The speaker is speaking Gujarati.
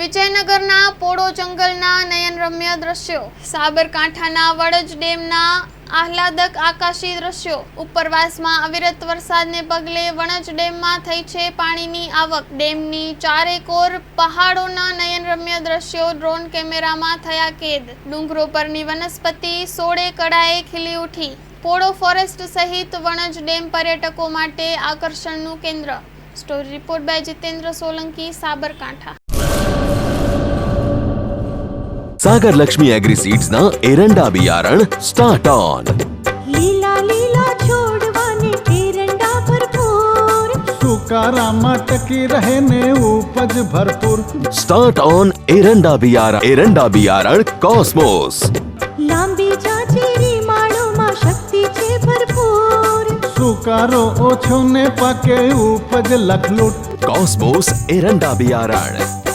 વિજયનગરના પોળો જંગલના નયનરમ્ય દ્રશ્યો, સાબરકાંઠાના વડજ ડેમના આહલાદક આકાશી દ્રશ્યો, ઉપરવાસમાં અવિરત વરસાદને પગલે વણજ ડેમમાં થઈ છે પાણીની આવક. ડેમની ચારેકોર પહાડોના નયનરમ્ય દ્રશ્યો ડ્રોન કેમેરામાં થયા કેદ. ડુંગરો પરની વનસ્પતિ સોળે કળાએ ખીલી ઉઠી. પોળો ફોરેસ્ટ સહિત વણજ ડેમ પર્યટકો માટે આકર્ષણનું કેન્દ્ર. Story report by Jitendra Solanki, Sabarkantha. Sagar Lakshmi Agriseeds ना एरंडा बियारण स्टार्ट ऑन. લીલા લીલા છોડવાને એરંડા ભરપૂર, સુકારામાં ટકી રહે ને ઉપજ ભરપૂર. स्टार्ट ऑन एरंडा बियारण कॉस्मोस. લાંબી જાચેરી માળોમાં શક્તિ છે ભરપૂર. સુકારો ઓછો ને પાકે ઉપજ લખલૂટ. कॉस्मोस एरंडा बियारण.